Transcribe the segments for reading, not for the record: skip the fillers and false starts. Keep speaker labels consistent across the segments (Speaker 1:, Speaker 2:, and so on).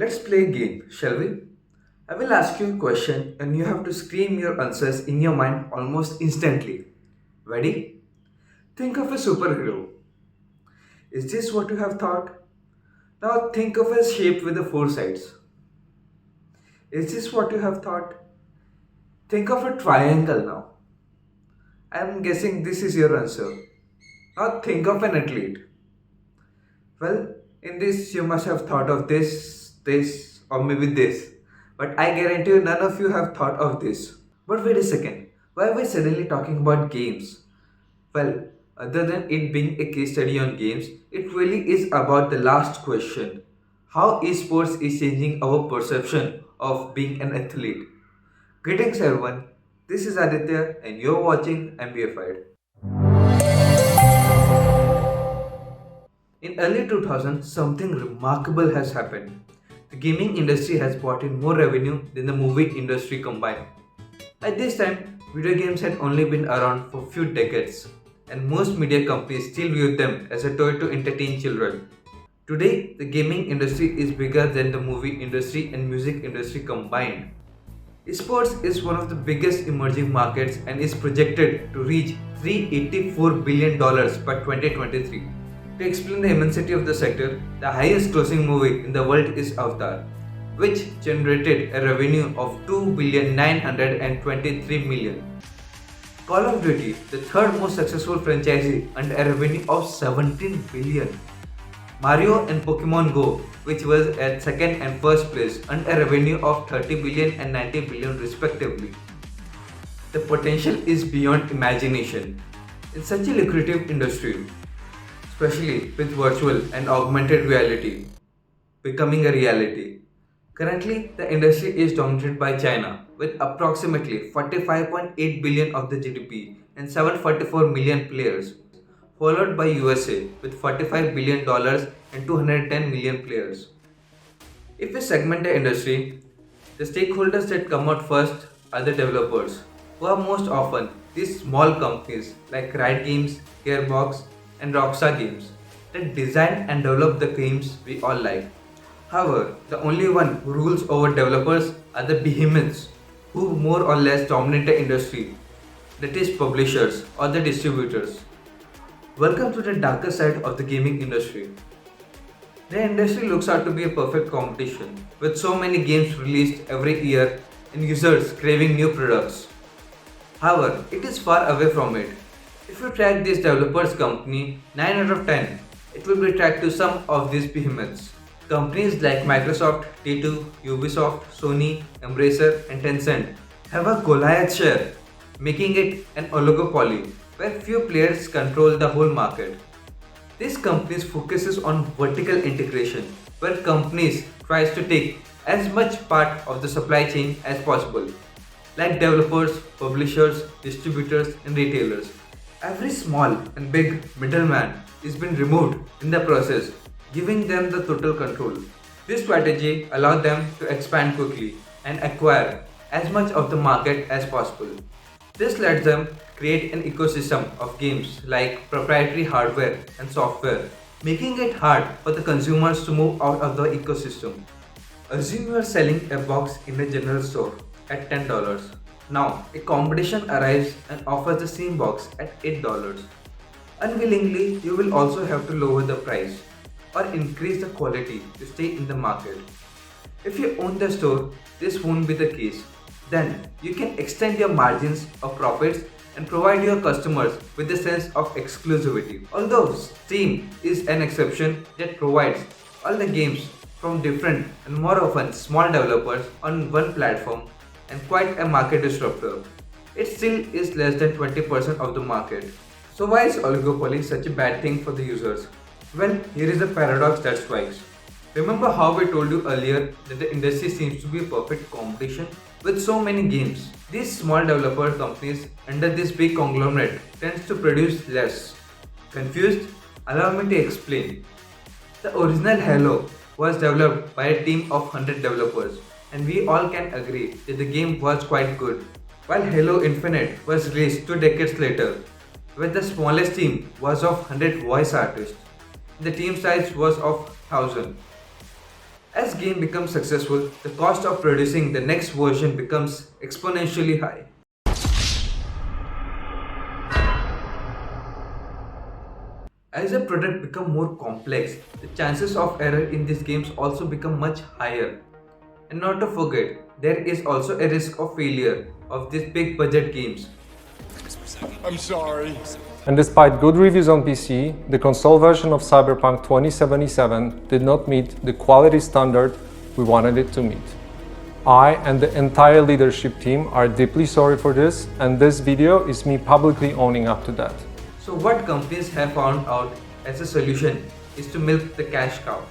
Speaker 1: Let's play a game, shall we? I will ask you a question and you have to scream your answers in your mind almost instantly. Ready? Think of a superhero. Is this what you have thought? Now think of a shape with the four sides. Is this what you have thought? Think of a triangle now. I am guessing this is your answer. Now think of an athlete. Well, in this you must have thought of this, or maybe this. But I guarantee you none of you have thought of this. But wait a second, why are we suddenly talking about games? Well, other than it being a case study on games, it really is about the last question. How esports is changing our perception of being an athlete. Greetings everyone, this is Aditya and you're watching MBFI. In early 2000s, something remarkable has happened. The gaming industry has brought in more revenue than the movie industry combined. At this time, video games had only been around for a few decades, and most media companies still viewed them as a toy to entertain children. Today, the gaming industry is bigger than the movie industry and music industry combined. Esports is one of the biggest emerging markets and is projected to reach $384 billion by 2023. To explain the immensity of the sector, the highest grossing movie in the world is Avatar, which generated a revenue of 2,923,000,000. Call of Duty, the third most successful franchise, earned a revenue of 17 billion. Mario and Pokemon Go, which was at second and first place, earned a revenue of 30 billion and 90 billion respectively. The potential is beyond imagination. In such a lucrative industry, especially with virtual and augmented reality becoming a reality. Currently, the industry is dominated by China with approximately 45.8 billion of the GDP and 744 million players, followed by USA with $45 billion and 210 million players. If we segment the industry, the stakeholders that come out first are the developers, who are most often these small companies like Riot Games, Gearbox, and Rockstar Games that design and develop the games we all like. However, the only one who rules over developers are the behemoths who more or less dominate the industry, that is publishers or the distributors. Welcome to the darker side of the gaming industry. The industry looks out to be a perfect competition with so many games released every year and users craving new products. However, it is far away from it. If you track this developers company 9 out of 10, it will be tracked to some of these behemoths. Companies like Microsoft, T2, Ubisoft, Sony, Embracer, and Tencent have a Goliath share, making it an oligopoly where few players control the whole market. This companies focuses on vertical integration, where companies tries to take as much part of the supply chain as possible, like developers, publishers, distributors, and retailers. Every small and big middleman is being removed in the process, giving them the total control. This strategy allows them to expand quickly and acquire as much of the market as possible. This lets them create an ecosystem of games like proprietary hardware and software, making it hard for the consumers to move out of the ecosystem. Assume you are selling a box in a general store at $10. Now, a competition arrives and offers the same box at $8. Unwillingly, you will also have to lower the price or increase the quality to stay in the market. If you own the store, this won't be the case. Then, you can extend your margins of profits and provide your customers with a sense of exclusivity. Although Steam is an exception that provides all the games from different and more often small developers on one platform and quite a market disruptor, it still is less than 20% of the market. So why is oligopoly such a bad thing for the users? Well, here is a paradox that strikes. Remember how we told you earlier that the industry seems to be a perfect competition with so many games. These small developer companies under this big conglomerate tends to produce less. Confused? Allow me to explain. The original Halo was developed by a team of 100 developers, and we all can agree that the game was quite good. While Halo Infinite was released 2 decades later, where the smallest team was of 100 voice artists, the team size was of 1000. As game becomes successful, the cost of producing the next version becomes exponentially high. As a product becomes more complex, the chances of error in these games also become much higher. And not to forget, there is also a risk of failure of these big budget games.
Speaker 2: I'm sorry.
Speaker 3: And despite good reviews on PC, the console version of Cyberpunk 2077 did not meet the quality standard we wanted it to meet. I and the entire leadership team are deeply sorry for this, and this video is me publicly owning up to that.
Speaker 1: So what companies have found out as a solution is to milk the cash cow.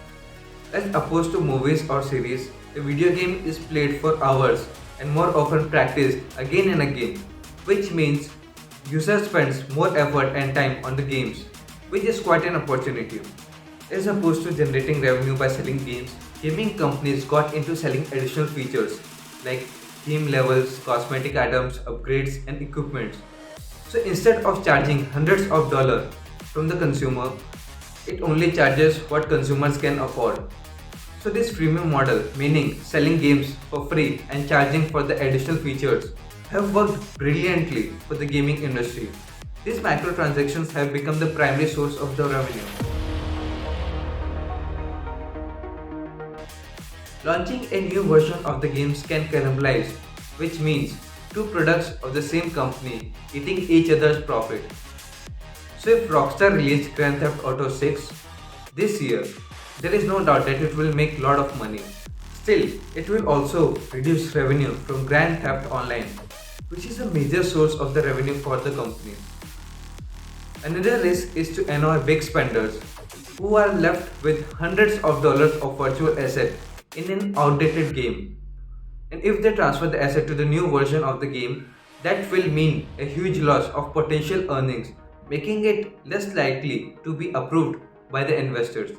Speaker 1: As opposed to movies or series, a video game is played for hours and more often practiced again and again, which means user spends more effort and time on the games, which is quite an opportunity. As opposed to generating revenue by selling games, gaming companies got into selling additional features like theme levels, cosmetic items, upgrades and equipment. So instead of charging hundreds of dollars from the consumer, it only charges what consumers can afford. So this freemium model, meaning selling games for free and charging for the additional features, have worked brilliantly for the gaming industry. These microtransactions have become the primary source of the revenue. Launching a new version of the games can cannibalize, which means two products of the same company eating each other's profit. So if Rockstar released Grand Theft Auto 6 this year, there is no doubt that it will make a lot of money. Still, it will also reduce revenue from Grand Theft Online, which is a major source of the revenue for the company. Another risk is to annoy big spenders who are left with hundreds of dollars of virtual asset in an outdated game. And if they transfer the asset to the new version of the game, that will mean a huge loss of potential earnings, making it less likely to be approved by the investors.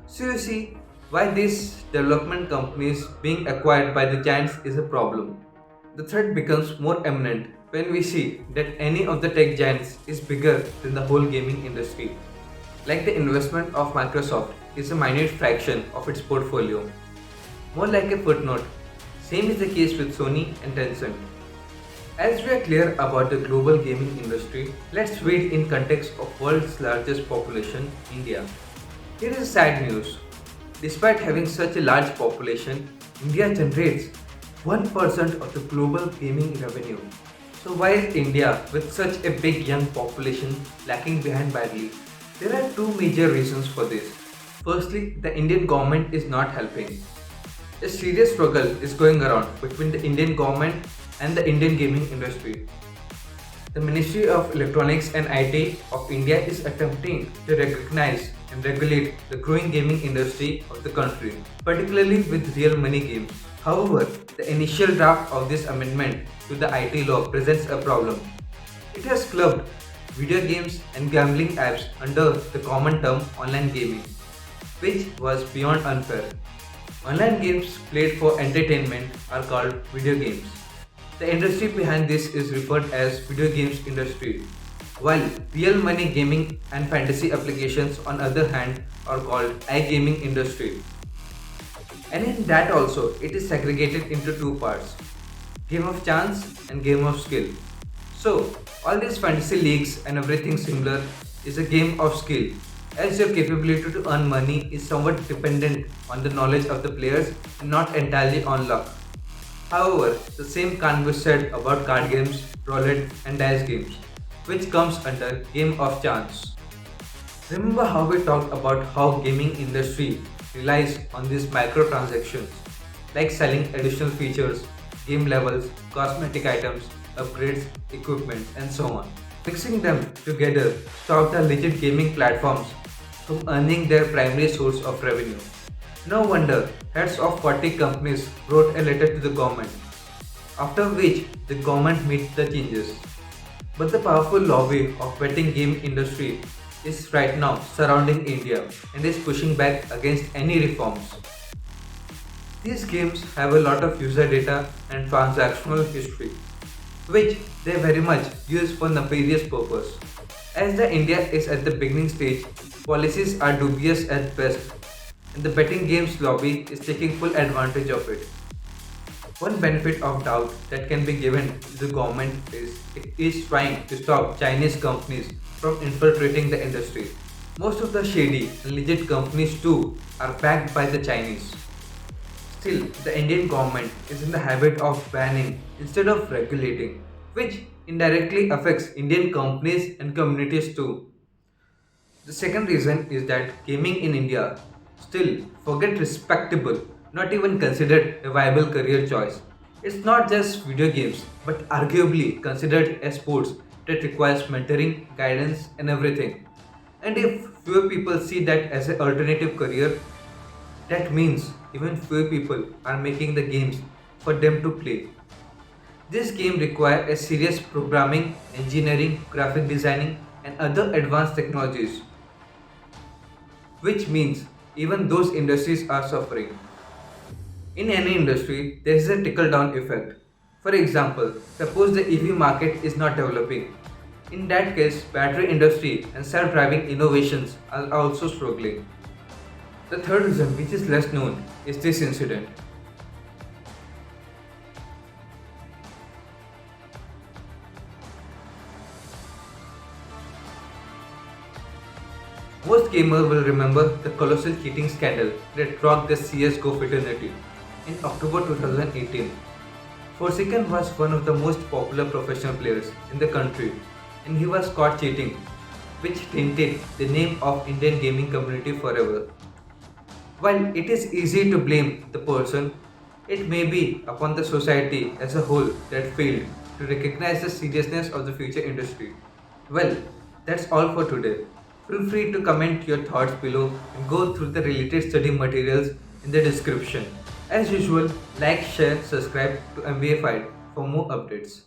Speaker 1: So you see why these development companies being acquired by the giants is a problem. The threat becomes more imminent when we see that any of the tech giants is bigger than the whole gaming industry. Like the investment of Microsoft is a minute fraction of its portfolio. More like a footnote. Same is the case with Sony and Tencent. As we are clear about the global gaming industry, let's read in context of world's largest population, India. Here is sad news. Despite having such a large population, India generates 1% of the global gaming revenue. So why is India with such a big young population lacking behind badly? There are two major reasons for this. Firstly, the Indian government is not helping. A serious struggle is going around between the Indian government and the Indian gaming industry. The Ministry of Electronics and IT of India is attempting to recognize and regulate the growing gaming industry of the country, particularly with real money games. However, the initial draft of this amendment to the IT law presents a problem. It has clubbed video games and gambling apps under the common term online gaming, which was beyond unfair. Online games played for entertainment are called video games. The industry behind this is referred as video games industry, while real money gaming and fantasy applications on other hand are called iGaming industry. And in that also it is segregated into two parts, game of chance and game of skill. So all these fantasy leagues and everything similar is a game of skill, as your capability to earn money is somewhat dependent on the knowledge of the players and not entirely on luck. However, the same can't be said about card games, roulette and dice games, which comes under game of chance. Remember how we talked about how gaming industry relies on these microtransactions, like selling additional features, game levels, cosmetic items, upgrades, equipment and so on. Mixing them together stopped the legit gaming platforms from earning their primary source of revenue. No wonder heads of 40 companies wrote a letter to the government, after which the government made the changes. But the powerful lobby of betting game industry is right now surrounding India and is pushing back against any reforms. These games have a lot of user data and transactional history, which they very much use for nefarious purpose. As the India is at the beginning stage, policies are dubious at best, and the betting games lobby is taking full advantage of it. One benefit of doubt that can be given to the government is it is trying to stop Chinese companies from infiltrating the industry. Most of the shady and legit companies too are backed by the Chinese. Still, the Indian government is in the habit of banning instead of regulating, which indirectly affects Indian companies and communities too. The second reason is that gaming in India still forget respectable, not even considered a viable career choice. It's not just video games, but arguably considered as sports that requires mentoring, guidance, and everything. And if fewer people see that as an alternative career, that means even fewer people are making the games for them to play. This game requires a serious programming, engineering, graphic designing, and other advanced technologies, which means even those industries are suffering. In any industry, there is a trickle down effect. For example, suppose the EV market is not developing. In that case, battery industry and self-driving innovations are also struggling. The third reason, which is less known, is this incident. Most gamers will remember the colossal cheating scandal that rocked the CSGO fraternity in October 2018. Forsaken was one of the most popular professional players in the country and he was caught cheating, which tainted the name of Indian gaming community forever. While it is easy to blame the person, it may be upon the society as a whole that failed to recognize the seriousness of the future industry. Well, that's all for today. Feel free to comment your thoughts below and go through the related study materials in the description. As usual, like, share, subscribe to MBA Fight for more updates.